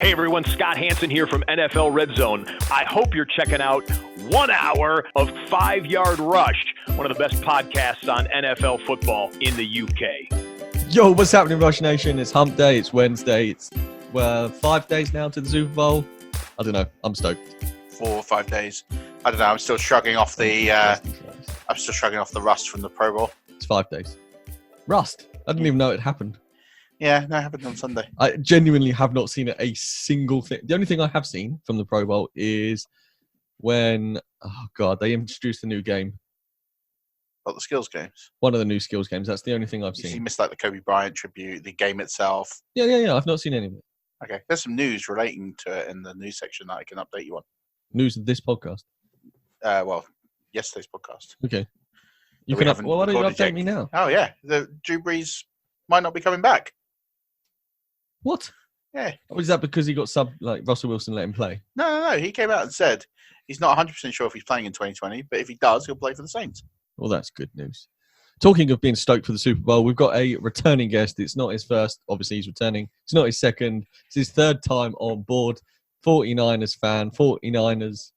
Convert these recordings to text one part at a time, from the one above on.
Hey everyone, Scott Hansen here from NFL Red Zone. I hope you're checking out 1 hour of 5 Yard Rush, one of the best podcasts on NFL football in the UK. Yo, what's happening, Rush Nation? It's Hump Day, it's Wednesday, it's 5 days now to the Super Bowl. I don't know, I'm stoked. 4 or 5 days. I don't know, I'm still shrugging off the rust from the Pro Bowl. It's 5 days. Rust? I didn't even know it happened. Yeah, no, it happened on Sunday. I genuinely have not seen a single thing. The only thing I have seen from the Pro Bowl is when, they introduced a new game. What, the skills games? One of the new skills games. That's the only thing I've seen. You missed like the Kobe Bryant tribute, the game itself. Yeah. I've not seen any of it. Okay, there's some news relating to it in the news section that I can update you on. News of this podcast? Yesterday's podcast. Okay. Why don't you update me now? Oh, yeah. The Drew Brees might not be coming back. What? Yeah. Or is that because he got Russell Wilson let him play? No. He came out and said he's not 100% sure if he's playing in 2020, but if he does, he'll play for the Saints. Well, that's good news. Talking of being stoked for the Super Bowl, we've got a returning guest. It's not his first. Obviously, he's returning. It's not his second. It's his third time on board. 49ers fan. 49ers.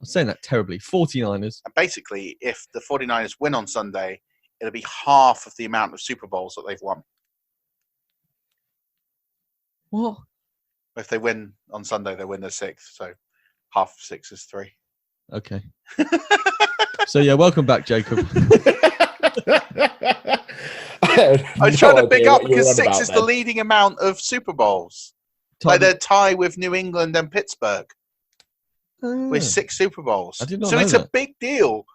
I'm saying that terribly. 49ers. And basically, if the 49ers win on Sunday, it'll be half of the amount of Super Bowls that they've won. What? If they win on Sunday, they win their sixth. So half of 6 is 3. Okay. So, yeah, welcome back, Jacob. I was trying to pick up because 6 is the leading amount of Super Bowls. Like they're tied with New England and Pittsburgh with 6 Super Bowls. I did not so know it's that. a big deal.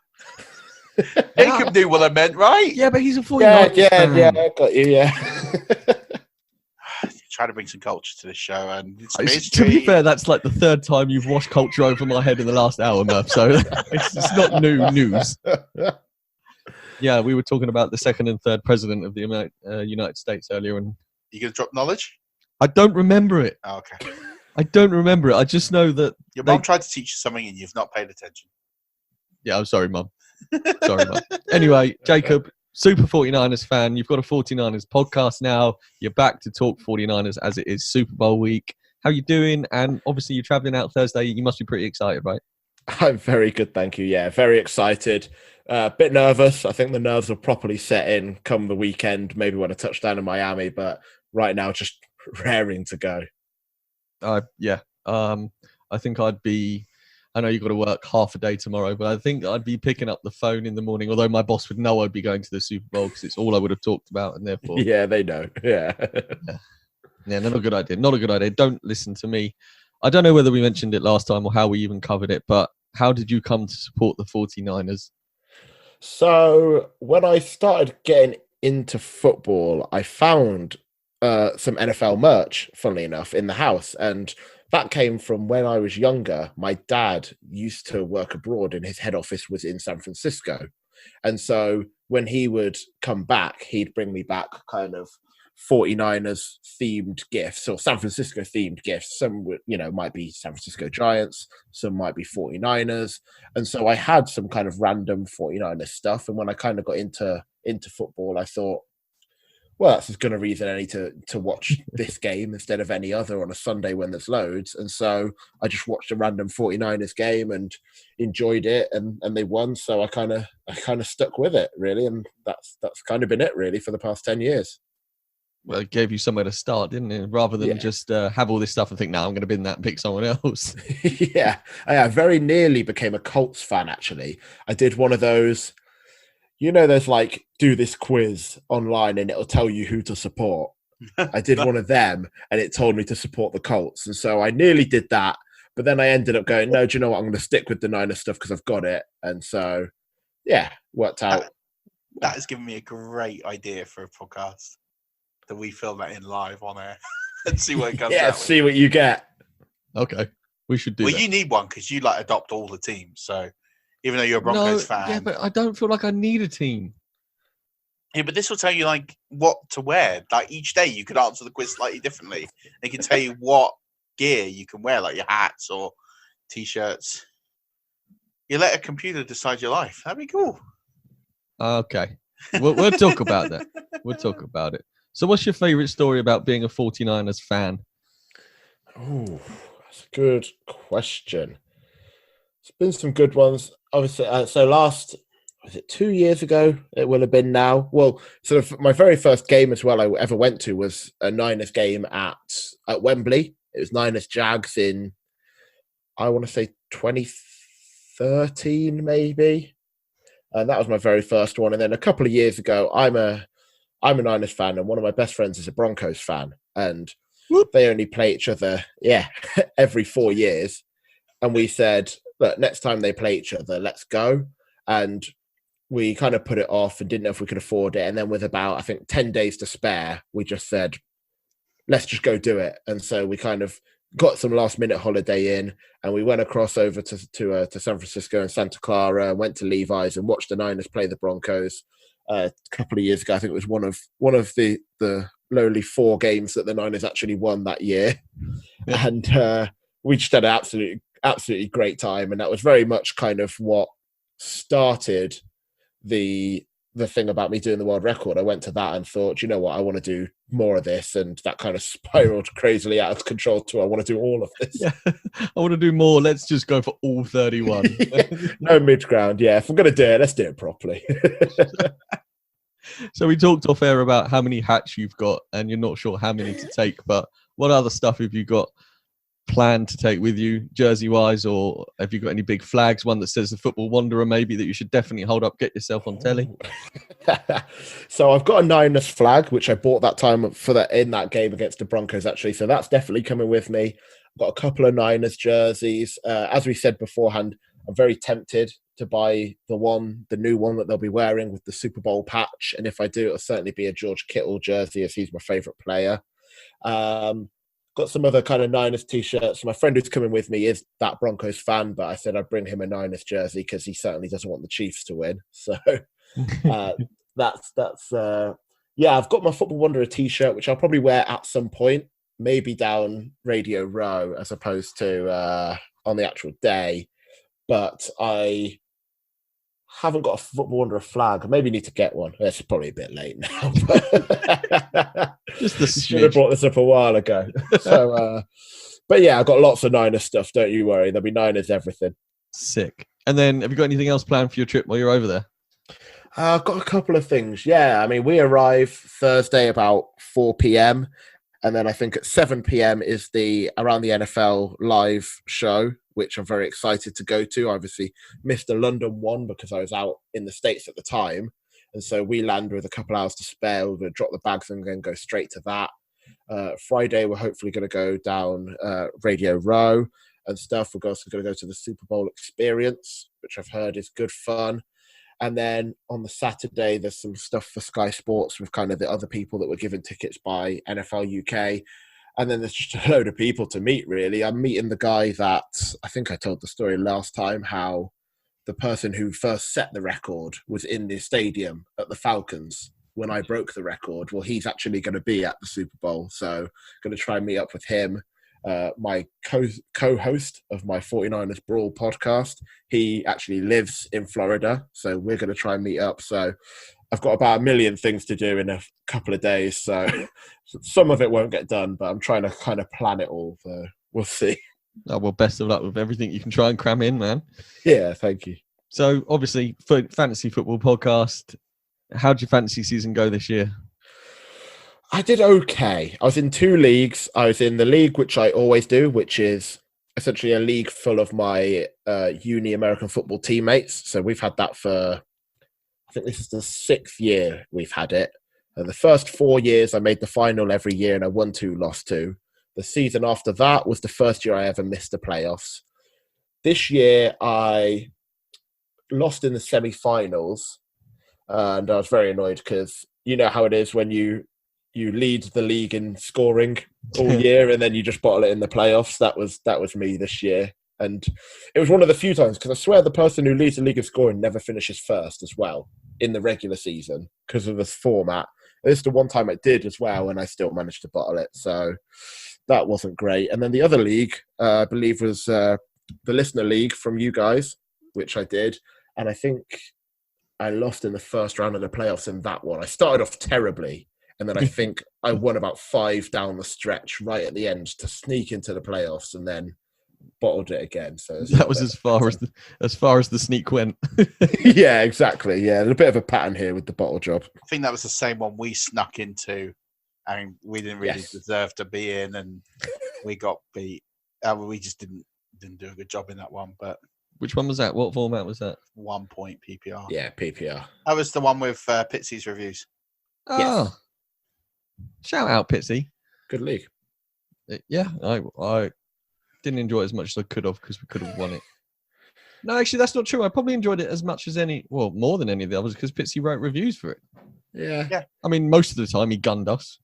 Jacob knew what I meant, right? Yeah, but he's a 49ers fan. Yeah, I got you, yeah. Trying to bring some culture to this show, and to be fair, that's like the third time you've washed culture over my head in the last hour, Murph. So it's not new news. Yeah, we were talking about the second and third president of the United States earlier, and you gonna drop knowledge? I don't remember it. Oh, okay. I don't remember it. I just know that your mum tried to teach you something, and you've not paid attention. Yeah, I'm sorry, Mum. Sorry, Mum. Anyway, Jacob. Super 49ers fan. You've got a 49ers podcast now. You're back to talk 49ers as it is Super Bowl week. How you doing? And obviously you're traveling out Thursday. You must be pretty excited, right? I'm very good, thank you. Yeah, very excited. A bit nervous. I think the nerves will properly set in come the weekend, maybe when I touch down in Miami. But right now, just raring to go. Yeah. I think I know you've got to work half a day tomorrow, but I think I'd be picking up the phone in the morning, although my boss would know I'd be going to the Super Bowl because it's all I would have talked about, and therefore... Yeah, they know. Yeah. Yeah, not a good idea. Not a good idea. Don't listen to me. I don't know whether we mentioned it last time or how we even covered it, but how did you come to support the 49ers? So when I started getting into football, I found some NFL merch, funnily enough, in the house, and... that came from when I was younger. My dad used to work abroad and his head office was in San Francisco. And so when he would come back, he'd bring me back kind of 49ers themed gifts or San Francisco themed gifts. Some would, might be San Francisco Giants, some might be 49ers. And so I had some kind of random 49ers stuff. And when I kind of got into football, I thought, well, that's as good a reason I need to watch this game instead of any other on a Sunday when there's loads. And so I just watched a random 49ers game and enjoyed it, and they won. So I kind of stuck with it, really. And that's kind of been it, really, for the past 10 years. Well, it gave you somewhere to start, didn't it? Rather than just have all this stuff and think, no, I'm going to bin that and pick someone else. Yeah. I very nearly became a Colts fan, actually. I did one of those... there's like, do this quiz online and it'll tell you who to support. I did one of them and it told me to support the Colts. And so I nearly did that. But then I ended up going, no, do you know what? I'm going to stick with the Niners stuff because I've got it. And so, yeah, worked out. That has given me a great idea for a podcast. That we film that in live on air and see what it comes out. Yeah, see what you get. Okay. We should do that. Well, you need one because you adopt all the teams. So even though you're a Broncos fan. Yeah, but I don't feel like I need a team. Yeah, but this will tell you what to wear. Like each day you could answer the quiz slightly differently. It can tell you what gear you can wear, like your hats or t-shirts. You let a computer decide your life. That'd be cool. Okay. We'll talk about that. We'll talk about it. So what's your favourite story about being a 49ers fan? Oh, that's a good question. It's been some good ones. Obviously, was it 2 years ago? It will have been now. Well, sort of my very first game as well I ever went to was a Niners game at Wembley. It was Niners Jags in, I want to say 2013 maybe. And that was my very first one. And then a couple of years ago, I'm a Niners fan, and one of my best friends is a Broncos fan. And they only play each other, every 4 years. And we said, look, next time they play each other, let's go. And we kind of put it off and didn't know if we could afford it. And then with about, I think, 10 days to spare, we just said, let's just go do it. And so we kind of got some last minute holiday in, and we went across over to San Francisco and Santa Clara, went to Levi's and watched the Niners play the Broncos a couple of years ago. I think it was one of the lowly 4 games that the Niners actually won that year. Yeah. And we just had an absolutely great time. And that was very much kind of what started the thing about me doing the world record. I went to that and thought, you know what, I want to do more of this. And that kind of spiraled crazily out of control to, I want to do all of this. Yeah. I want to do more. Let's just go for all 31. No mid ground. Yeah. If we're going to do it, let's do it properly. So we talked off air about how many hats you've got, and you're not sure how many to take, but what other stuff have you got planned to take with you, jersey wise, or have you got any big flags, one that says the Football Wanderer maybe, that you should definitely hold up, get yourself on telly? So I've got a Niners flag, which I bought that time in that game against the Broncos actually, so that's definitely coming with me. I've got a couple of Niners jerseys. As we said beforehand, I'm very tempted to buy the new one that they'll be wearing with the Super Bowl patch, and if I do, it'll certainly be a George Kittle jersey, as he's my favorite player. Got some other kind of Niners t-shirts. My friend who's coming with me is that Broncos fan, but I said I'd bring him a Niners jersey because he certainly doesn't want the Chiefs to win. So I've got my Football Wanderer t-shirt, which I'll probably wear at some point, maybe down Radio Row as opposed to on the actual day. But I haven't got a Football Wanderer flag. I maybe need to get one. It's probably a bit late now. Just the should have brought this up a while ago. So, but yeah, I've got lots of Niners stuff. Don't you worry. There'll be Niners everything. Sick. And then, have you got anything else planned for your trip while you're over there? I've got a couple of things. Yeah, I mean, we arrive Thursday about 4 p.m. And then I think at 7 p.m. is around the NFL live show, which I'm very excited to go to. I obviously missed the London one because I was out in the States at the time. And so we land with a couple hours to spare. We're going to drop the bags and then go straight to that. Friday, we're hopefully going to go down Radio Row and stuff. We're also going to go to the Super Bowl experience, which I've heard is good fun. And then on the Saturday, there's some stuff for Sky Sports with kind of the other people that were given tickets by NFL UK. And then there's just a load of people to meet, really. I'm meeting the guy that, I think I told the story last time, how the person who first set the record was in the stadium at the Falcons when I broke the record. Well, he's actually going to be at the Super Bowl. So going to try and meet up with him. My co-host of my 49ers Brawl podcast, he actually lives in Florida. So we're going to try and meet up. So I've got about 1 million things to do in a couple of days. So some of it won't get done, but I'm trying to kind of plan it all. So we'll see. Oh, well, best of luck with everything you can try and cram in, man. Yeah, thank you. So obviously, for Fantasy Football Podcast, how'd your fantasy season go this year? I did okay. I was in 2 leagues. I was in the league, which I always do, which is essentially a league full of my uni American football teammates. So we've had that for, I think this is the 6th year we've had it. And the first 4 years, I made the final every year and I won 2, lost 2. The season after that was the first year I ever missed the playoffs. This year, I lost in the semi-finals. And I was very annoyed because you know how it is when you lead the league in scoring all year and then you just bottle it in the playoffs. That was me this year. And it was one of the few times, because I swear the person who leads the league of scoring never finishes first as well in the regular season because of this format. This is the one time I did as well, and I still managed to bottle it. So that wasn't great. And then the other league, I believe, was the listener league from you guys, which I did. And I think I lost in the first round of the playoffs in that one. I started off terribly. And then I think I won about 5 down the stretch right at the end to sneak into the playoffs, and then bottled it again. So That was as far as the sneak went. yeah, exactly. Yeah, a bit of a pattern here with the bottle job. I think that was the same one we snuck into, and we didn't really deserve to be in, and we got beat. We just didn't do a good job in that one. But Which one was that? What format was that? 1 point PPR. Yeah, PPR. That was the one with Pitsy's reviews. Oh, shout out Pitsy. Good league. Yeah, I didn't enjoy it as much as I could have because we could have won it. No, actually, that's not true. I probably enjoyed it as much as more than any of the others because Pitsy wrote reviews for it. Yeah. I mean, most of the time he gunned us.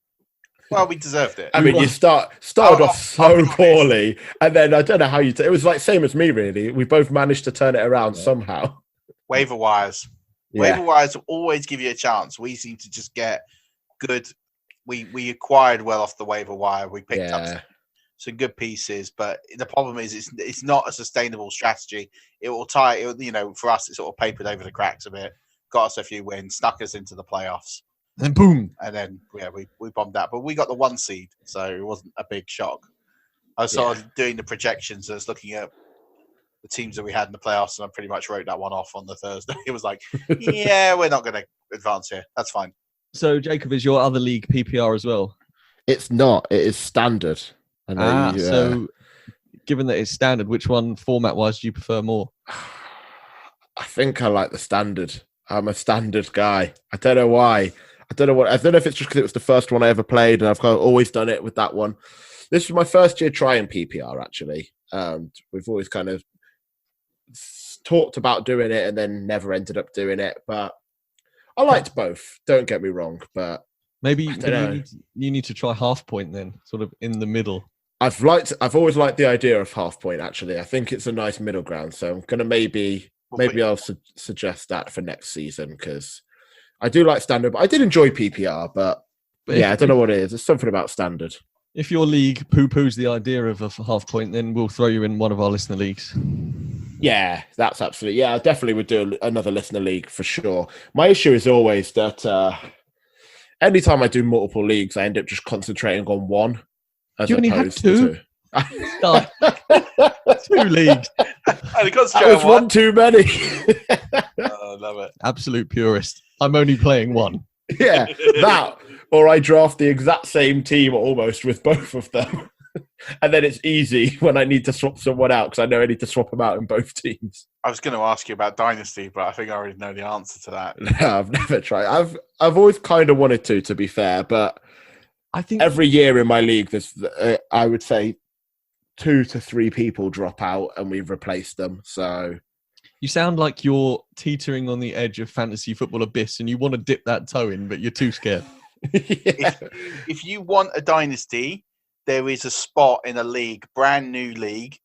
Well, we deserved it. I mean, you started off so poorly, and then I don't know how it was like same as me, really. We both managed to turn it around somehow. Waiver wires. Yeah. Waiver wires will always give you a chance. We seem to just get good. We acquired well off the waiver wire. We picked up some good pieces, but the problem is it's not a sustainable strategy. It will for us, it sort of papered over the cracks a bit, got us a few wins, snuck us into the playoffs. And boom. And then, we bombed out. But we got the 1 seed, so it wasn't a big shock. I was sort of doing the projections. I was looking at the teams that we had in the playoffs, and I pretty much wrote that one off on the Thursday. It was like, we're not going to advance here. That's fine. So, Jacob, is your other league PPR as well? It's not. It is standard. I know so given that it's standard, which one format-wise do you prefer more? I think I like the standard. I'm a standard guy. I don't know why. I don't know if it's just because it was the first one I ever played, and I've kind of always done it with that one. This was my first year trying PPR, actually. We've always kind of talked about doing it and then never ended up doing it. But I liked both. Don't get me wrong, but maybe you need to try half point then, sort of in the middle. I've always liked the idea of half point. Actually, I think it's a nice middle ground. So I'm gonna maybe I'll suggest that for next season because I do like standard, but I did enjoy PPR. But I don't know what it is. There's something about standard. If your league poo-poos the idea of a half point, then we'll throw you in one of our listener leagues. Yeah, that's absolutely. Yeah, I definitely would do another listener league for sure. My issue is always that anytime I do multiple leagues, I end up just concentrating on one. You only had 2? 2 leagues. That was one too many. I love it. Absolute purist. I'm only playing one. Yeah, that. Or I draft the exact same team almost with both of them. And then it's easy when I need to swap someone out because I know I need to swap them out in both teams. I was going to ask you about Dynasty, but I think I already know the answer to that. No, I've never tried. I've always kind of wanted to be fair, but I think every year in my league, there's I would say 2 to 3 people drop out and we've replaced them. So you sound like you're teetering on the edge of fantasy football abyss and you want to dip that toe in, but you're too scared. If you want a dynasty, there is a spot in a league, brand new league,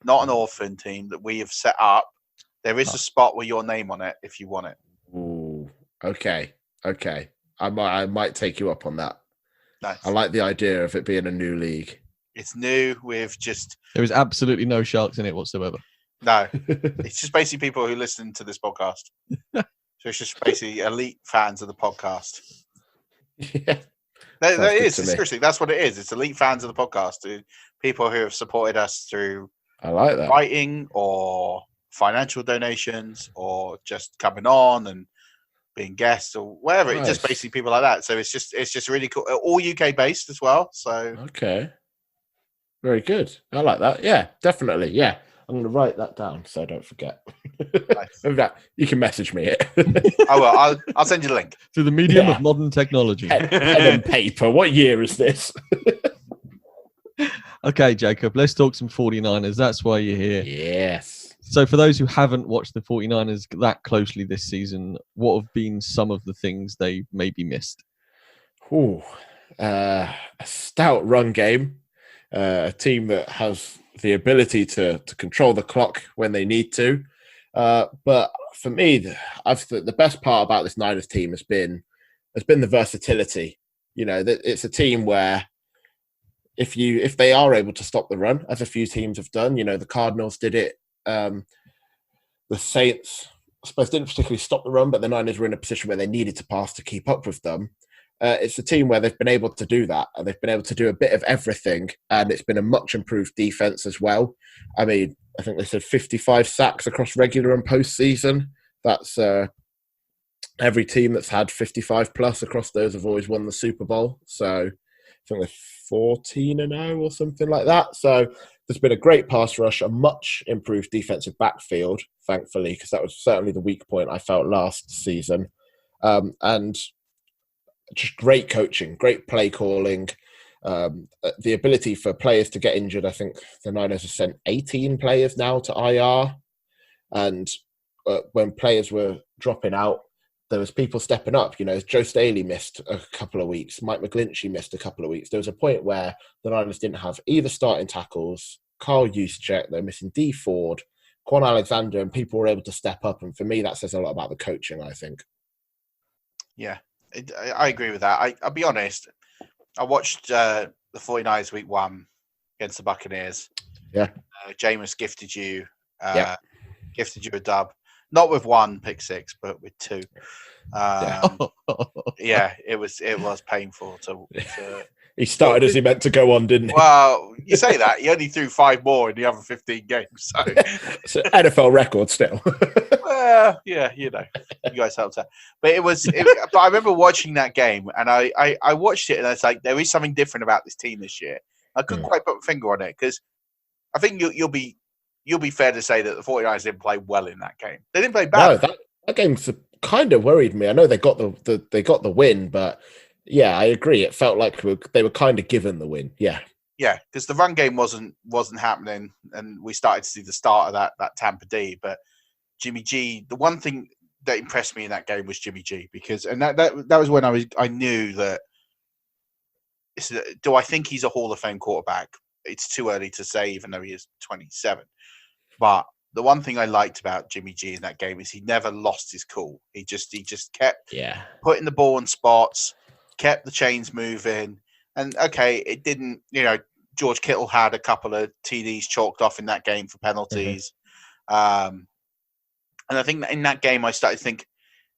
not an orphan team that we have set up. There is a spot with your name on it if you want it. Ooh, okay. I might take you up on that. Nice. I like the idea of it being a new league. It's new with just... There is absolutely no sharks in it whatsoever. No. It's just basically people who listen to this podcast. So it's just basically elite fans of the podcast. Yeah. That is. Seriously, that's what it is. It's elite fans of the podcast. People who have supported us through I like that. writing or financial donations or just coming on and being guests or whatever. Nice. It's just basically people like that. So it's just really cool. All UK based as well. So okay. Very good. I like that. Yeah, definitely. Yeah. I'm going to write that down so I don't forget. Nice. You can message me it. I will. I'll send you the link. Through the medium of modern technology. Pen and paper. What year is this? Okay, Jacob, let's talk some 49ers. That's why you're here. Yes. So for those who haven't watched the 49ers that closely this season, what have been some of the things they maybe missed? Ooh, a stout run game. A team that has the ability to control the clock when they need to. But for me, the best part about this Niners team has been the versatility. You know, that it's a team where if they are able to stop the run, as a few teams have done, you know, the Cardinals did it. The Saints, I suppose, didn't particularly stop the run, but the Niners were in a position where they needed to pass to keep up with them. it's a team where they've been able to do that, and they've been able to do a bit of everything, and it's been a much improved defense as well. I mean, I think they said 55 sacks across regular and postseason. That's every team that's had 55 plus across those have always won the Super Bowl. So I think they're 14-0 or something like that. So there's been a great pass rush, a much improved defensive backfield, thankfully, because that was certainly the weak point I felt last season. And just great coaching, great play calling, the ability for players to get injured. I think the Niners have sent 18 players now to IR. And when players were dropping out, there was people stepping up. You know, Joe Staley missed a couple of weeks. Mike McGlinchey missed a couple of weeks. There was a point where the Niners didn't have either starting tackles, Carl Juszczyk, they're missing D Ford, Quan Alexander, and people were able to step up. And for me, that says a lot about the coaching, I think. Yeah, I agree with that. I'll be honest. I watched the 49ers week 1 against the Buccaneers. Yeah. Jameis gifted you a dub. Not with 1 pick 6, but with 2. Yeah, it was painful to he started as he meant to go on, didn't he? Well, you say that. He only threw 5 more in the other 15 games. So it's an NFL record still. Well, yeah, you know, you guys helped out. But but I remember watching that game, and I watched it, and it's like, there is something different about this team this year. I couldn't quite put my finger on it, because I think you'll be fair to say that the 49ers didn't play well in that game. They didn't play bad. No, that game kind of worried me. I know they got the win, but yeah, I agree. It felt like they were kind of given the win. Yeah. Yeah, because the run game wasn't happening, and we started to see the start of that Tampa D. But Jimmy G, the one thing that impressed me in that game was Jimmy G, because that was when I knew that. Do I think he's a Hall of Fame quarterback? It's too early to say, even though he is 27. But the one thing I liked about Jimmy G in that game is he never lost his cool. He just kept putting the ball in spots, kept the chains moving. And okay, it didn't, George Kittle had a couple of TDs chalked off in that game for penalties. And I think that in that game, I started to think,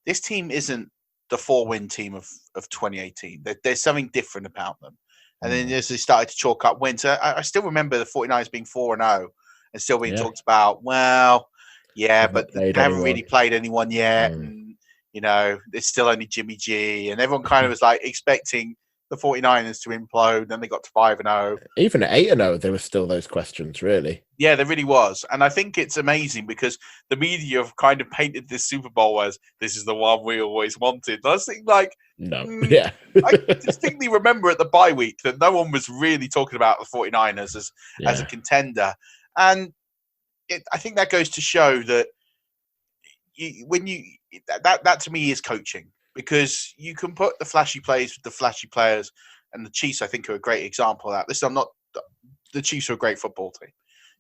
this team isn't the 4-win team of 2018. There's something different about them. And then as they started to chalk up wins, I still remember the 49ers being 4-0 and still being talked about, well, yeah, but they haven't really played anyone yet. And, it's still only Jimmy G. And everyone kind of was like expecting the 49ers to implode. Then they got to 5-0. Even at 8-0, there were still those questions, really. Yeah, there really was. And I think it's amazing because the media have kind of painted this Super Bowl as this is the one we always wanted. And I was thinking, I distinctly remember at the bye week that no one was really talking about the 49ers as a contender. And I think that goes to show that that to me is coaching, because you can put the flashy plays with the flashy players, and the Chiefs, I think, are a great example of that. Listen, the Chiefs are a great football team.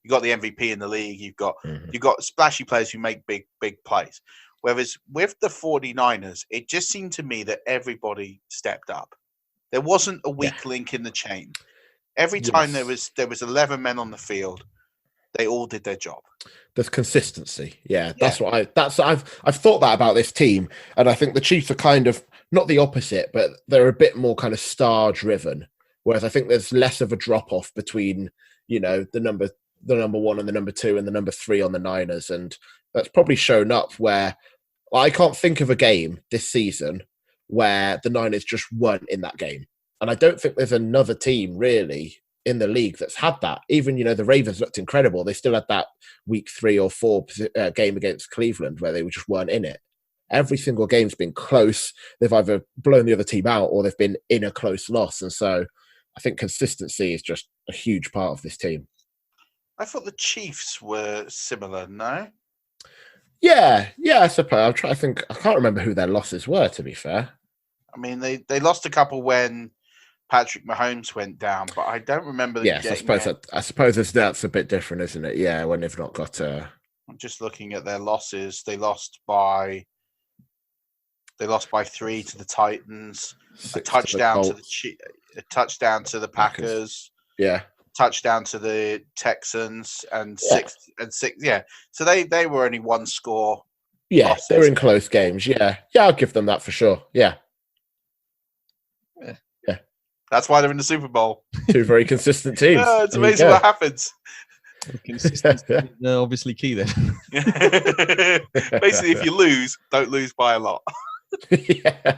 You've got the MVP in the league. You've got splashy players who make big plays. Whereas with the 49ers, it just seemed to me that everybody stepped up. There wasn't a weak link in the chain. Every time there was 11 men on the field, they all did their job. There's consistency. Yeah, that's what I've thought that about this team, and I think the Chiefs are kind of not the opposite, but they're a bit more kind of star driven. Whereas I think there's less of a drop off between the number 1 and the number 2 and the number 3 on the Niners, and that's probably shown up where I can't think of a game this season where the Niners just weren't in that game, and I don't think there's another team really in the league that's had that. Even the Ravens looked incredible. They still had that week 3 or 4 game against Cleveland where they just weren't in it. Every single game's been close. They've either blown the other team out or they've been in a close loss. And so I think consistency is just a huge part of this team. I thought the Chiefs were similar, no? Yeah, I suppose. I'm trying to think. I can't remember who their losses were, to be fair. I mean, they lost a couple when Patrick Mahomes went down, but I don't remember. I suppose that's a bit different, isn't it? Yeah, when they've not got a. I'm just looking at their losses. They lost by 3 to the Titans, a touchdown to the Packers. Yeah. Touchdown to the Texans and 6. Yeah. So they were only 1 score. Yeah, losses. They're in close games. Yeah, I'll give them that for sure. Yeah. That's why they're in the Super Bowl. Two very consistent teams. Yeah, it's There you amazing go. what happens. Consistency is obviously key then. Basically, if you lose, don't lose by a lot. Yeah.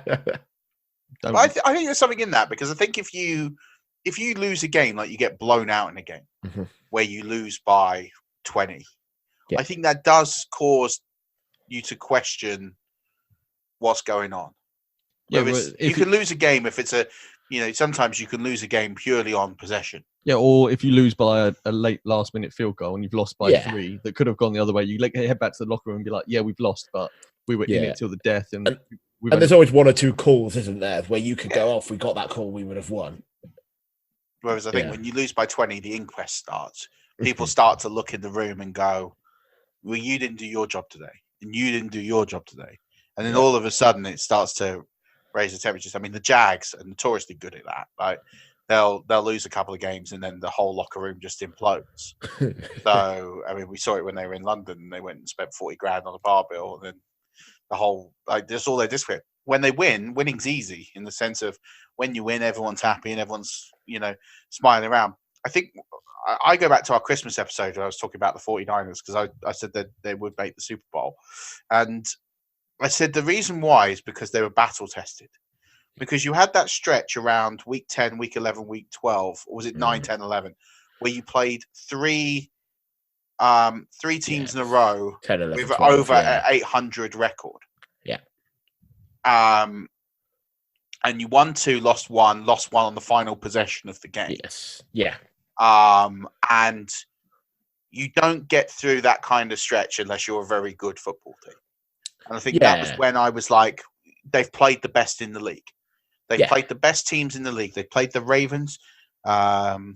Don't- But I think there's something in that, because I think if you lose a game, like you get blown out in a game Mhm. where you lose by 20, Yeah. I think that does cause you to question what's going on. Yeah, Whereas but if you can lose a game if it's sometimes you can lose a game purely on possession. Yeah, or if you lose by a late last-minute field goal and you've lost by Yeah. 3 that could have gone the other way, you head back to the locker room and be like, yeah, we've lost, but we were in Yeah. it till the death. And And there's always one or two calls, isn't there, where you could go, if we got that call, we would have won. Whereas I think Yeah. when you lose by 20, the inquest starts. People start to look in the room and go, well, you didn't do your job today, and you didn't do your job today. And then Yeah. all of a sudden it starts to raise the temperatures. I mean, the Jags are notoriously good at that. Like they'll lose a couple of games and then the whole locker room just implodes. So, I mean, we saw it when they were in London. They went and spent 40 grand on a bar bill, and then the whole, like, that's all they discredit. When they win, winning's easy in the sense of when you win, everyone's happy and everyone's, smiling around. I think I go back to our Christmas episode where I was talking about the 49ers, because I said that they would make the Super Bowl. And I said the reason why is because they were battle tested. Because you had that stretch around week 10, week 11, week 12, or was it 9, 10, 11, where you played three teams in a row 10, 11, with 12, over yeah. 800 record. Yeah. And you won 2, lost 1 on the final possession of the game. Yes. Yeah. And you don't get through that kind of stretch unless you're a very good football team. And I think that was when I was like, they've played the best in the league. They've played the best teams in the league. They've played the Ravens. They've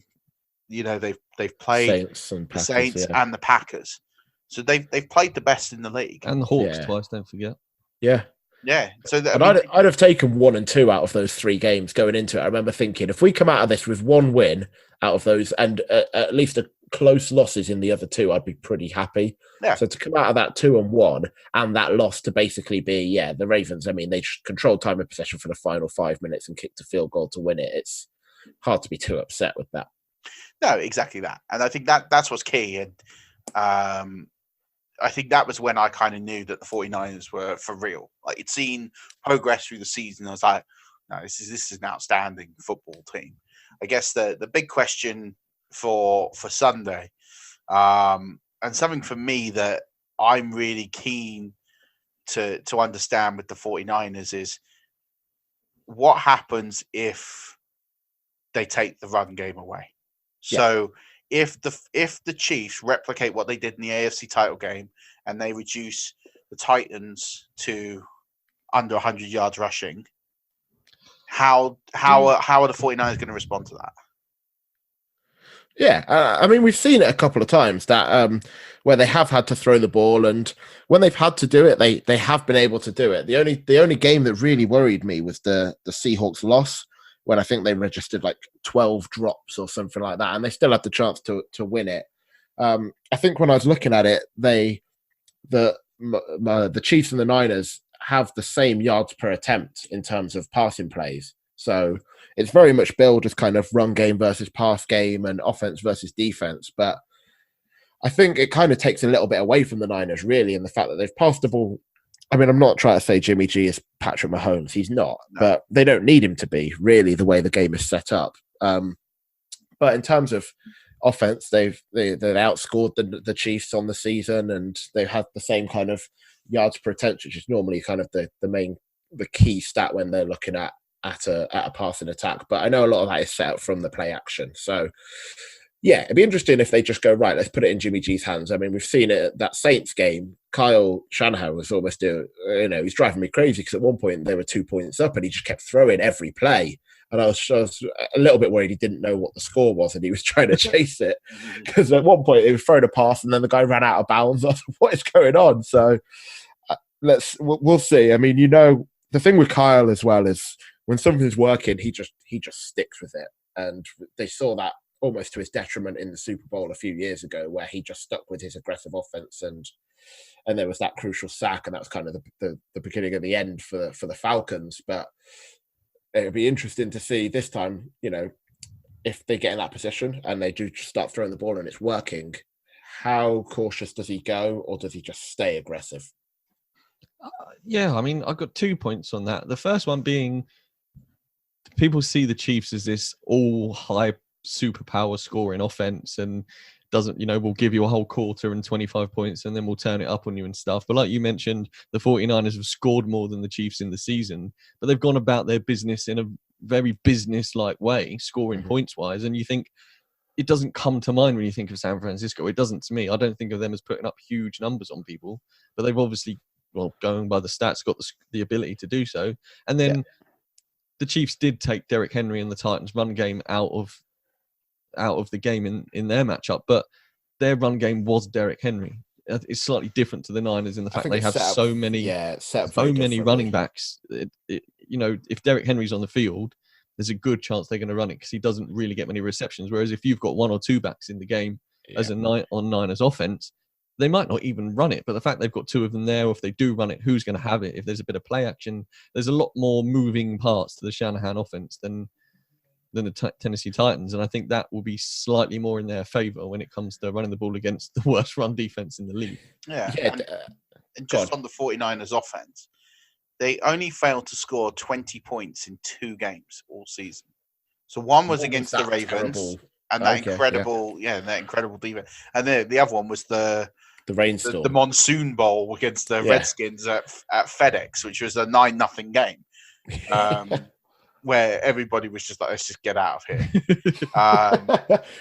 played Saints and the Packers, Saints yeah. and the Packers. So they've played the best in the league. And the Hawks Yeah. twice, don't forget. Yeah. Yeah. So And I'd have taken 1 and 2 out of those 3 games going into it. I remember thinking, if we come out of this with 1 win out of those and at least a close losses in the other 2, I'd be pretty happy. Yeah. So to come out of that 2-1 and that loss to basically be, the Ravens, I mean, they controlled time of possession for the final 5 minutes and kicked a field goal to win it. It's hard to be too upset with that. No, exactly that. And I think that's what's key. And I think that was when I kind of knew that the 49ers were for real. Like, it's seen progress through the season. I was like, no, this is an outstanding football team. I guess the big question for Sunday, and something for me that I'm really keen to understand with the 49ers is what happens if they take the run game away. So if the Chiefs replicate what they did in the AFC title game and they reduce the Titans to under 100 yards rushing, how are the 49ers going to respond to that? Yeah, I mean, we've seen it a couple of times that where they have had to throw the ball, and when they've had to do it, they have been able to do it. The only game that really worried me was the Seahawks loss, when I think they registered like 12 drops or something like that, and they still had the chance to win it. I think when I was looking at it, the Chiefs and the Niners have the same yards per attempt in terms of passing plays. So it's very much billed as kind of run game versus pass game and offense versus defense. But I think it kind of takes a little bit away from the Niners, really, in the fact that they've passed the ball. I mean, I'm not trying to say Jimmy G is Patrick Mahomes. He's not, but they don't need him to be, really, the way the game is set up. But in terms of offense, they've outscored the Chiefs on the season, and they've had the same kind of yards per attempt, which is normally kind of the key stat when they're looking at a passing attack. But I know a lot of that is set up from the play action. So yeah, it'd be interesting if they just go, right, let's put it in Jimmy G's hands. I mean, we've seen it at that Saints game. Kyle Shanahan was almost he's driving me crazy, because at one point they were 2 points up and he just kept throwing every play. And I was a little bit worried he didn't know what the score was and he was trying to chase it, because at one point he was throwing a pass and then the guy ran out of bounds. I thought, what is going on? So we'll see. I mean, the thing with Kyle as well is when something's working, he just sticks with it. And they saw that almost to his detriment in the Super Bowl a few years ago, where he just stuck with his aggressive offense, and there was that crucial sack, and that was kind of the beginning of the end for the Falcons. But it'll be interesting to see this time, if they get in that position and they do start throwing the ball and it's working, how cautious does he go, or does he just stay aggressive? Yeah, I mean, I've got 2 points on that. The first one being, people see the Chiefs as this all high superpower scoring offense and we'll give you a whole quarter and 25 points and then we'll turn it up on you and stuff. But like you mentioned, the 49ers have scored more than the Chiefs in the season, but they've gone about their business in a very business-like way, scoring points-wise. And you think, it doesn't come to mind when you think of San Francisco. It doesn't to me. I don't think of them as putting up huge numbers on people, but they've obviously, going by the stats, got the ability to do so. And then the Chiefs did take Derrick Henry and the Titans' run game out of the game in their matchup, but their run game was Derrick Henry. It's slightly different to the Niners in the fact they have so many running backs. If Derrick Henry's on the field, there's a good chance they're going to run it because he doesn't really get many receptions. Whereas if you've got 1 or 2 backs in the game as a night on Niners offense, they might not even run it. But the fact they've got 2 of them there, or if they do run it, who's going to have it? If there's a bit of play action, there's a lot more moving parts to the Shanahan offense than the Tennessee Titans. And I think that will be slightly more in their favor when it comes to running the ball against the worst run defense in the league. Yeah. And just on the 49ers offense, they only failed to score 20 points in 2 games all season. So one was against the Ravens and that incredible defense. And the other one was the rainstorm, the monsoon bowl against the Redskins at FedEx, which was a 9-0 game. Where everybody was just like, let's just get out of here.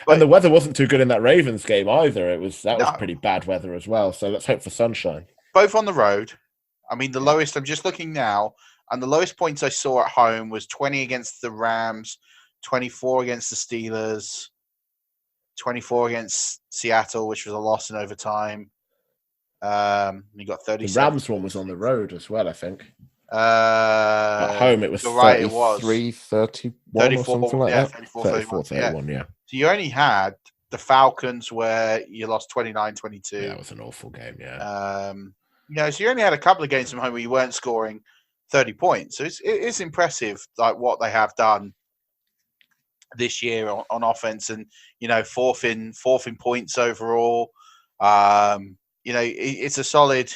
And the weather wasn't too good in that Ravens game either. That was pretty bad weather as well. So let's hope for sunshine. Both on the road. I mean, the lowest, I'm just looking now, and the lowest points I saw at home was 20 against the Rams, 24 against the Steelers, 24 against Seattle, which was a loss in overtime. You got 30. The Rams one was on the road as well, I think. At home it was 33, 31 or something like that. 34, 31, yeah. So you only had the Falcons where you lost 29-22. Yeah, that was an awful game, so you only had a couple of games from home where you weren't scoring 30 points. So it is impressive, like what they have done this year on offense, and fourth in points overall. It's a solid.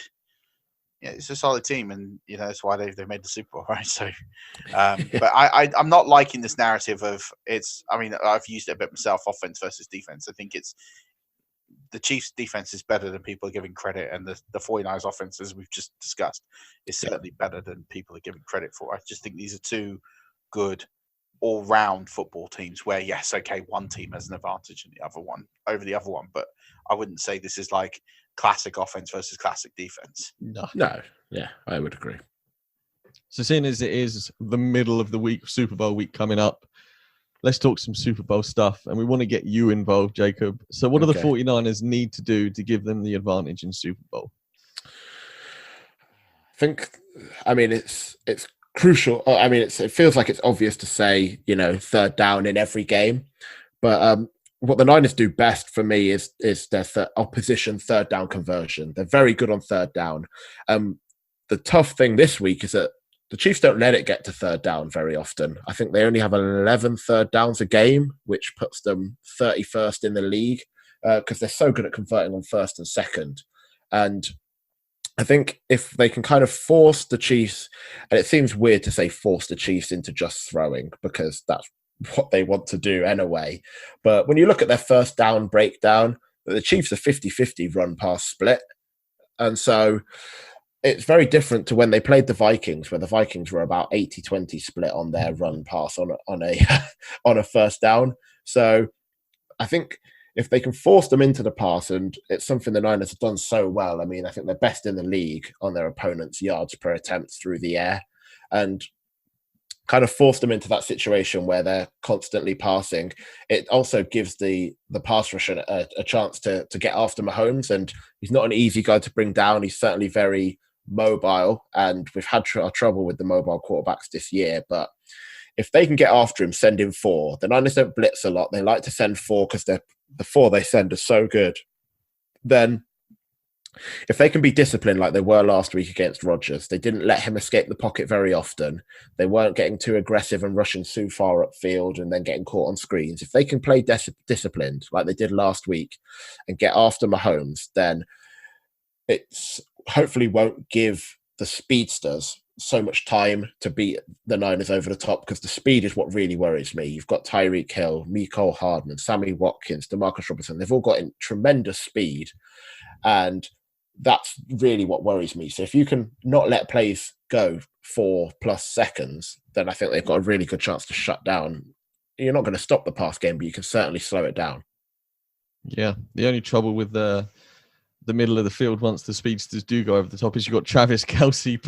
Yeah, it's a solid team, and that's why they made the Super Bowl, right? So, but I'm not liking this narrative of it's. I mean, I've used it a bit myself: offense versus defense. I think it's the Chiefs' defense is better than people are giving credit, and the 49ers' offense, as we've just discussed, is certainly better than people are giving credit for. I just think these are 2 good all-round football teams where, yes, okay, one team has an advantage in the other one over the other one, but I wouldn't say this is like classic offense versus classic defense. No, yeah, I would agree. So seeing as it is the middle of the week, Super Bowl week coming up, let's talk some Super Bowl stuff, and we want to get you involved, Jacob. So what do the 49ers need to do to give them the advantage in Super Bowl? It's crucial. I mean, it feels like it's obvious to say, third down in every game, but what the Niners do best for me is their opposition third down conversion. They're very good on third down. The tough thing this week is that the Chiefs don't let it get to third down very often. I think they only have 11 third downs a game, which puts them 31st in the league because they're so good at converting on first and second. And I think if they can kind of force the Chiefs, and it seems weird to say force the Chiefs into just throwing because that's what they want to do anyway. But when you look at their first down breakdown, the Chiefs are 50-50 run pass split. And so it's very different to when they played the Vikings, where the Vikings were about 80-20 split on their run pass on a first down. So I think if they can force them into the pass, and it's something the Niners have done so well. I mean, I think they're best in the league on their opponent's yards per attempt through the air, and kind of force them into that situation where they're constantly passing. It also gives the pass rusher a chance to get after Mahomes, and he's not an easy guy to bring down. He's certainly very mobile, and we've had trouble with the mobile quarterbacks this year, but if they can get after him, send him 4. The Niners don't blitz a lot. They like to send 4 because the 4 they send are so good. Then if they can be disciplined like they were last week against Rodgers, they didn't let him escape the pocket very often. They weren't getting too aggressive and rushing too far upfield and then getting caught on screens. If they can play disciplined like they did last week and get after Mahomes, then it's hopefully won't give the speedsters so much time to beat the Niners over the top, because the speed is what really worries me. You've got Tyreek Hill, Mecole Hardman, Sammy Watkins, Demarcus Robinson. They've all got tremendous speed, and that's really what worries me. So if you can not let plays go 4+ seconds, then I think they've got a really good chance to shut down. You're not going to stop the pass game, but you can certainly slow it down. Yeah, the only trouble with the middle of the field once the speedsters do go over the top is you've got Travis Kelce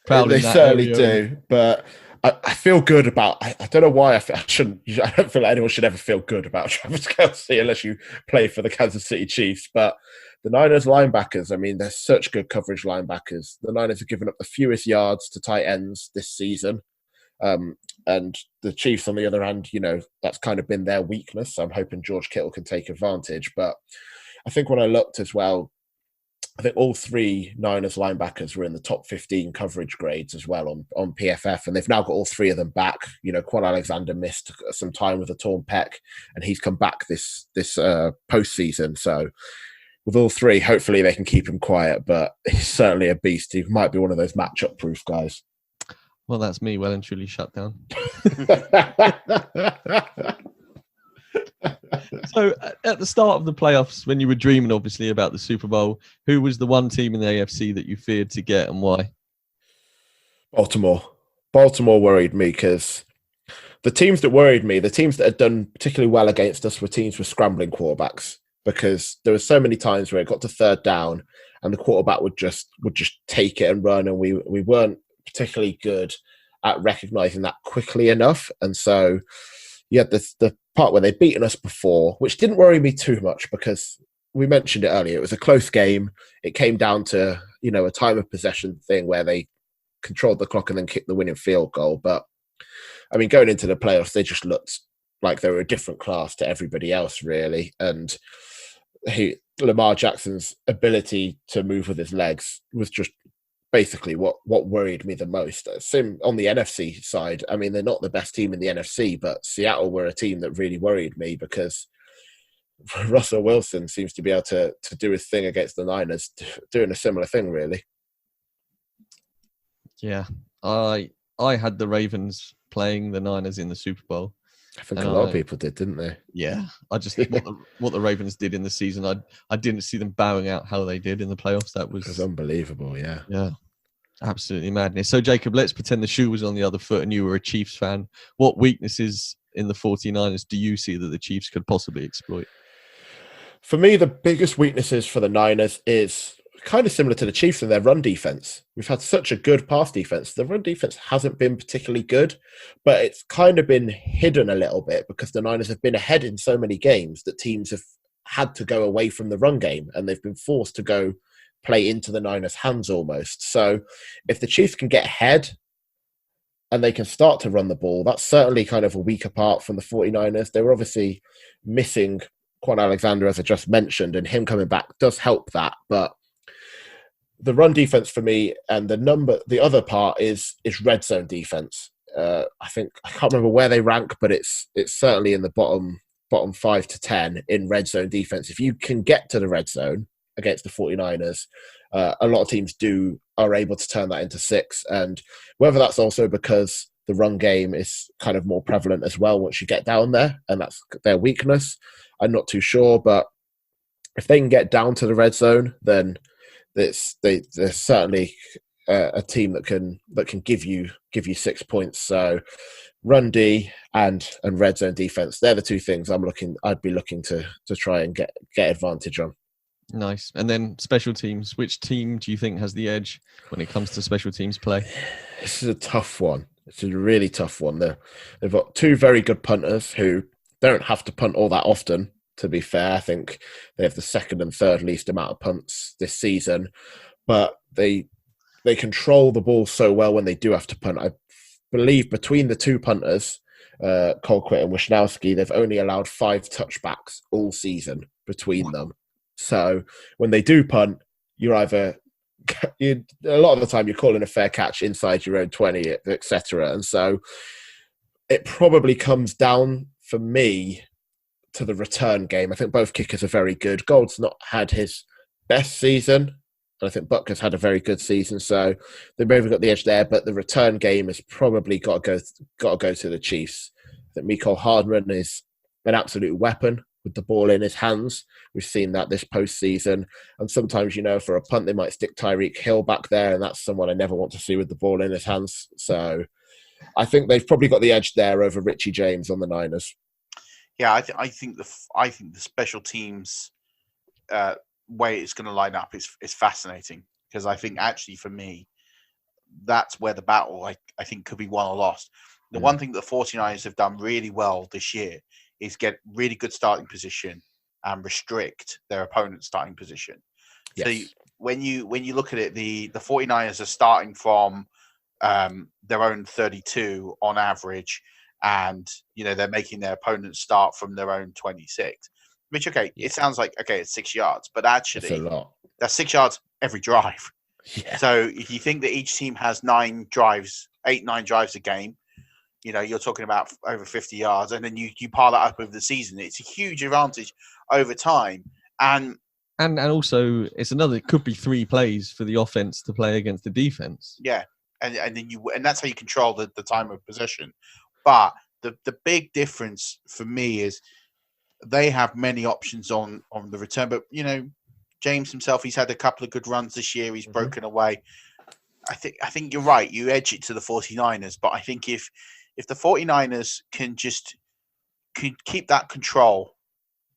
prowling They that certainly area. do, but I feel good about. I don't know why I shouldn't. I don't feel like anyone should ever feel good about Travis Kelce unless you play for the Kansas City Chiefs. But the Niners linebackers, I mean, they're such good coverage linebackers. The Niners have given up the fewest yards to tight ends this season. And the Chiefs, on the other hand, that's kind of been their weakness. So I'm hoping George Kittle can take advantage. But I think when I looked as well, I think all 3 Niners linebackers were in the top 15 coverage grades as well on PFF, and they've now got all 3 of them back. Quan Alexander missed some time with a torn pec, and he's come back this postseason. So with all 3, hopefully they can keep him quiet, but he's certainly a beast. He might be one of those matchup proof guys. Well, that's me well and truly shut down. So at the start of the playoffs, when you were dreaming, obviously, about the Super Bowl, who was the one team in the AFC that you feared to get, and why? Baltimore. Baltimore worried me because the teams that worried me, the teams that had done particularly well against us, were teams with scrambling quarterbacks, because there were so many times where it got to third down and the quarterback would just take it and run, and we weren't particularly good at recognizing that quickly enough. And so you had the part where they'd beaten us before, which didn't worry me too much because we mentioned it earlier. It was a close game. It came down to, a time of possession thing where they controlled the clock and then kicked the winning field goal. But I mean, going into the playoffs, they just looked like they were a different class to everybody else, really. And Lamar Jackson's ability to move with his legs was just basically what worried me the most. Same on the NFC side. I mean, they're not the best team in the NFC, but Seattle were a team that really worried me because Russell Wilson seems to be able to do his thing against the Niners, doing a similar thing, really. Yeah, I had the Ravens playing the Niners in the Super Bowl. I think a lot of people did, didn't they? Yeah, I just what the Ravens did in the season. I didn't see them bowing out how they did in the playoffs. That was unbelievable. Yeah, absolutely madness. So Jacob, let's pretend the shoe was on the other foot and you were a Chiefs fan. What weaknesses in the 49ers do you see that the Chiefs could possibly exploit? For me, the biggest weaknesses for the Niners is kind of similar to the Chiefs in their run defense. We've had such a good pass defense. The run defense hasn't been particularly good, but it's kind of been hidden a little bit because the Niners have been ahead in so many games that teams have had to go away from the run game and they've been forced to go play into the Niners' hands almost. So if the Chiefs can get ahead and they can start to run the ball, that's certainly kind of a weaker part from the 49ers. They were obviously missing Quan Alexander, as I just mentioned, and him coming back does help that. But the run defense for me, and the other part is red zone defense. I think I can't remember where they rank, but it's certainly in the bottom 5 to 10 in red zone defense. If you can get to the red zone against the 49ers, a lot of teams are able to turn that into 6. And whether that's also because the run game is kind of more prevalent as well once you get down there, and that's their weakness, I'm not too sure. But if they can get down to the red zone, then they're certainly a team that can give you 6 points. So run D and red zone defense, they're the two things I'd be looking to try and get advantage on. Nice. And then special teams. Which team do you think has the edge when it comes to special teams play? This is a tough one. It's a really tough one. They've got 2 very good punters who don't have to punt all that often, to be fair. I think they have the second and third least amount of punts this season, but they control the ball so well when they do have to punt. I believe between the 2 punters, Colquitt and Wisnowski, they've only allowed 5 touchbacks all season between them. So when they do punt, you're either a lot of the time you're calling a fair catch inside your own 20, etc. And so it probably comes down for me to the return game. I think both kickers are very good. Gold's not had his best season, and I think Butker's had a very good season, so they've maybe got the edge there. But the return game has probably got to go to the Chiefs. I think Mecole Hardman is an absolute weapon with the ball in his hands. We've seen that this postseason. And sometimes, for a punt, they might stick Tyreek Hill back there, and that's someone I never want to see with the ball in his hands. So I think they've probably got the edge there over Richie James on the Niners. Yeah, I think the special teams way it's going to line up is fascinating, because I think actually for me, that's where the battle I think could be won or lost. The one thing that the 49ers have done really well this year is get really good starting position and restrict their opponent's starting position. Yes. So when you look at it, the 49ers are starting from their own 32 on average, and they're making their opponents start from their own 26. Which it sounds like it's 6 yards, but actually that's a lot. That's 6 yards every drive. Yeah. So if you think that each team has 9 drives a game, you're talking about over 50 yards, and then you pile that up over the season. It's a huge advantage over time, and also it could be 3 plays for the offense to play against the defense. Yeah, and then that's how you control the time of possession. But the big difference for me is they have many options on the return. But James himself, he's had a couple of good runs this year. He's broken away. I think you're right. You edge it to the 49ers, but I think if the 49ers can keep that control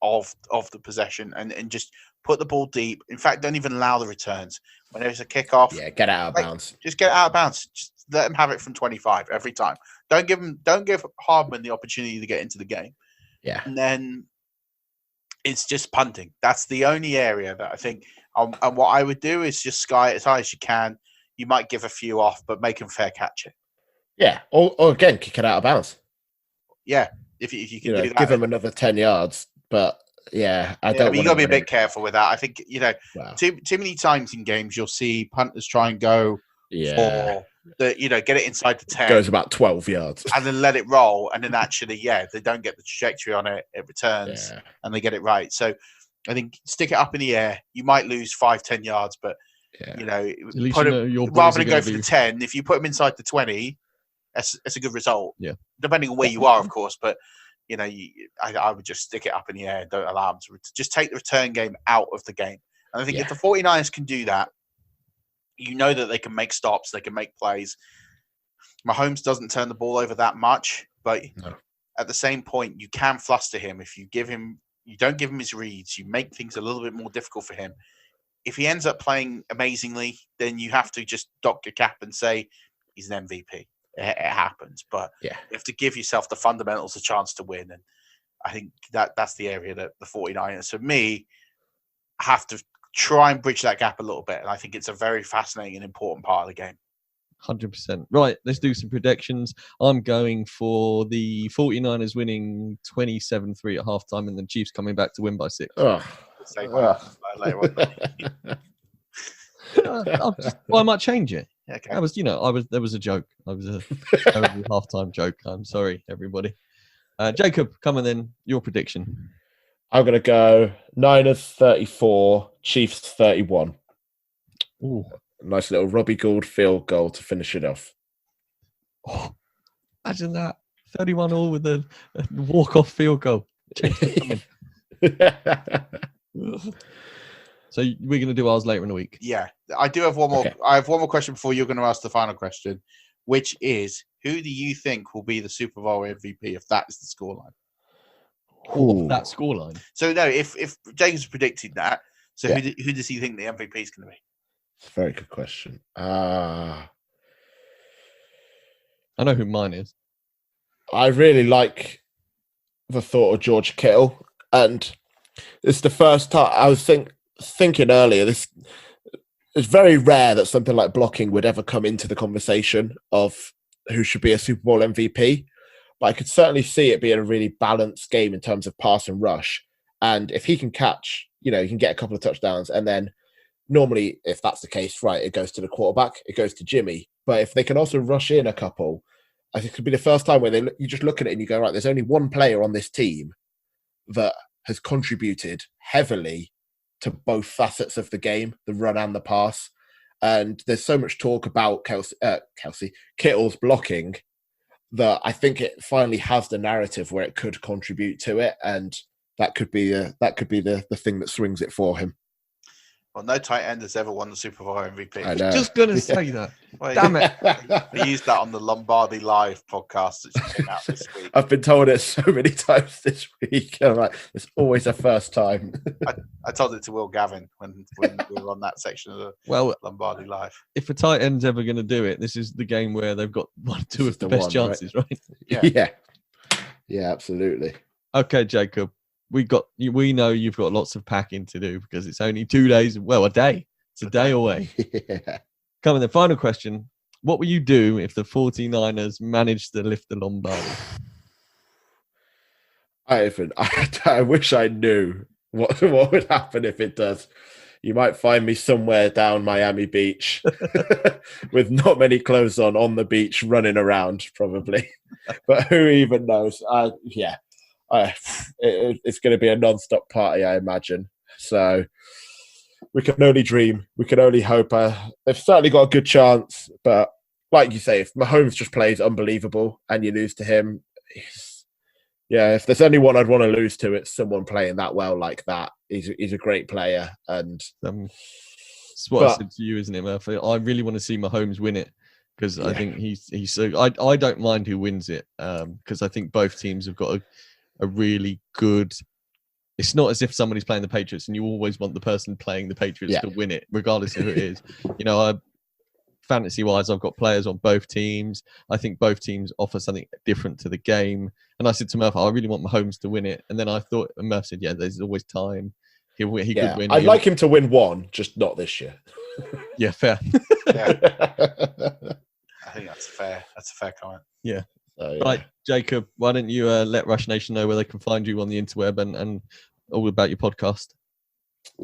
of the possession and just put the ball deep. In fact, don't even allow the returns. When there's a kickoff, get out of bounds. Just get out of bounds. Just let them have it from 25 every time. Don't give Hardman the opportunity to get into the game. Yeah. And then it's just punting. That's the only area that I think. And what I would do is just sky it as high as you can. You might give a few off, but make them fair catch it. Yeah. Or again, kick it out of bounds. Yeah. If you can do that, give them another 10 yards. But yeah, I don't. You got to be a bit careful with that. I think too many times in games you'll see punters try and go for get it inside the 10. Goes about 12 yards. And then let it roll. And then actually, they don't get the trajectory on it. It returns and they get it right. So I think stick it up in the air. You might lose 5-10 yards, but rather than go for the 10, if you put them inside the 20, that's a good result. Yeah. Depending on where you are, of course, but I would just stick it up in the air and don't allow them to just take the return game out of the game. And I think if the 49ers can do that, that they can make stops, they can make plays. Mahomes doesn't turn the ball over that much, but at the same point, you can fluster him if you don't give him his reads, you make things a little bit more difficult for him. If he ends up playing amazingly, then you have to just dock your cap and say he's an MVP. It happens, but you have to give yourself the fundamentals a chance to win. And I think that's the area that the 49ers, for me, have to try and bridge that gap a little bit. And I think it's a very fascinating and important part of the game. 100%. Right, let's do some predictions. I'm going for the 49ers winning 27-3 at halftime and the Chiefs coming back to win by 6. I might change it. Okay. That was, there was a joke. That was a terrible halftime joke. I'm sorry, everybody. Jacob, come on then. Your prediction. I'm going to go Niners 34, Chiefs 31. Ooh. Nice little Robbie Gould field goal to finish it off. Oh, imagine that. 31-all with a walk-off field goal. So we're going to do ours later in the week. Yeah, I do have one more. Okay. I have one more question before you're going to ask the final question, which is, who do you think will be the Super Bowl MVP if that is the scoreline? That scoreline. So no, if Jacob's predicted that, so who does he think the MVP is going to be? It's a very good question. I know who mine is. I really like the thought of George Kittle, and it's the first time I was thinking earlier. It's very rare that something like blocking would ever come into the conversation of who should be a Super Bowl MVP. But I could certainly see it being a really balanced game in terms of pass and rush. And if he can catch, he can get a couple of touchdowns and then normally, if that's the case, right, it goes to the quarterback, it goes to Jimmy. But if they can also rush in a couple, I think it could be the first time where you just look at it and you go, right, there's only one player on this team that has contributed heavily to both facets of the game, the run and the pass. And there's so much talk about Kittle's blocking that I think it finally has the narrative where it could contribute to it, and that could be the thing that swings it for him. Well, no tight end has ever won the Super Bowl MVP. I know. Just gonna say that. Well, Damn it. They used that on the Lombardi Live podcast that just came out this week. I've been told it so many times this week. I'm like, it's always a first time. I told it to Will Gavin when we were on that section of the Lombardi Live. If a tight end's ever going to do it, this is the game where they've got two of the best chances, right? Yeah, absolutely. Okay, Jacob, we know you've got lots of packing to do because it's only 2 days. Well, a day. It's a day away. Yeah. Coming, the final question. What will you do if the 49ers manage to lift the Lombardi? I wish I knew what would happen if it does. You might find me somewhere down Miami Beach with not many clothes on the beach, running around probably. But who even knows? It's going to be a non-stop party, I imagine. So we can only dream. We can only hope. They've certainly got a good chance. But like you say, if Mahomes just plays unbelievable and you lose to him, if there's anyone I'd want to lose to, it's someone playing that well like that. He's a great player. And it's what I said to you, isn't it, Murphy? I really want to see Mahomes win it because I think he's so. I don't mind who wins it because I think both teams have got a really good. It's not as if somebody's playing the Patriots and you always want the person playing the Patriots to win it, regardless of who it is. Fantasy-wise, I've got players on both teams. I think both teams offer something different to the game. And I said to Murph, I really want Mahomes to win it. And then I thought, and Murph said, there's always time. He could win. I'd like him to win one, just not this year. Yeah, fair. Yeah. I think that's fair. That's a fair comment. Yeah. Right, Jacob, why don't you let Rush Nation know where they can find you on the interweb and all about your podcast?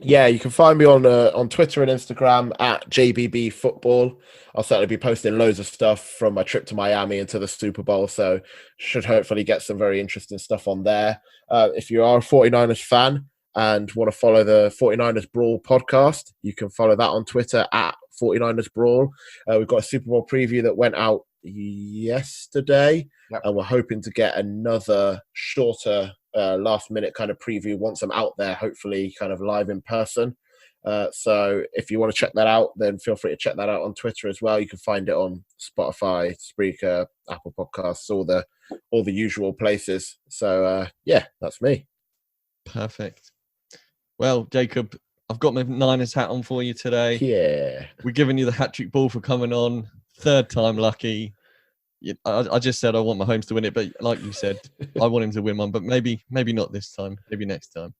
Yeah, you can find me on Twitter and Instagram at JBB Football. I'll certainly be posting loads of stuff from my trip to Miami and to the Super Bowl, so should hopefully get some very interesting stuff on there. If you are a 49ers fan and want to follow the 49ers Brawl podcast, you can follow that on Twitter at 49ers Brawl. We've got a Super Bowl preview that went out yesterday, and we're hoping to get another shorter last minute kind of preview once I'm out there, hopefully kind of live in person. So if you want to check that out, then feel free to check that out on Twitter as well. You can find it on Spotify, Spreaker, Apple Podcasts, all the usual places. So that's me. Perfect. Well, Jacob, I've got my Niners hat on for you today. Yeah. We're giving you the hat-trick ball for coming on. Third time lucky. I just said I want Mahomes to win it, but like you said, I want him to win one, but maybe not this time. Maybe next time.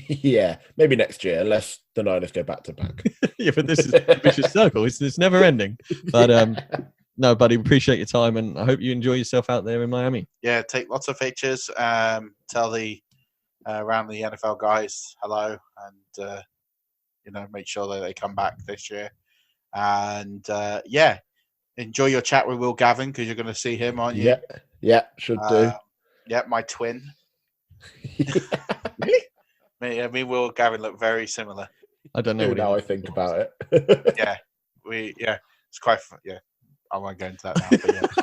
Yeah, maybe next year, unless the Niners go back to back. Yeah, but this is a vicious circle. It's never ending. But no, buddy, appreciate your time, and I hope you enjoy yourself out there in Miami. Yeah, take lots of pictures. Tell the around the NFL guys hello, and make sure that they come back this year. And enjoy your chat with Will Gavin because you're going to see him, aren't you? Yeah, should do. Yeah, my twin. Really? Me and Will Gavin look very similar. I don't know. Now I think about it. It's quite fun. Yeah, I won't go into that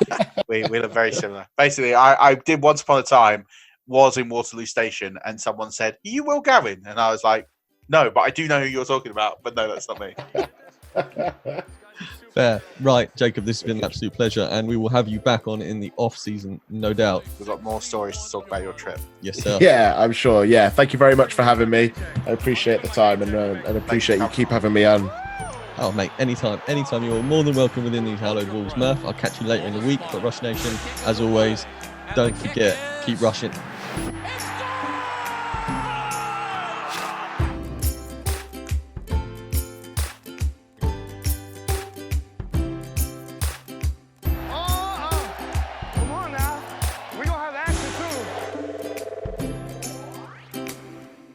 now. But we look very similar. Basically, I did once upon a time was in Waterloo Station, and someone said, "Are you Will Gavin?" And I was like, "No, but I do know who you're talking about." But no, that's not me. Fair. Right, Jacob, this has been an absolute pleasure, and we will have you back on in the off-season, no doubt. We've got more stories to talk about your trip. Yes, sir. Yeah, I'm sure. Yeah, thank you very much for having me. I appreciate the time and appreciate you keep having me on. Oh, mate, anytime. You're more than welcome within these hallowed walls, Murph. I'll catch you later in the week. But Rush Nation, as always, don't forget, keep rushing.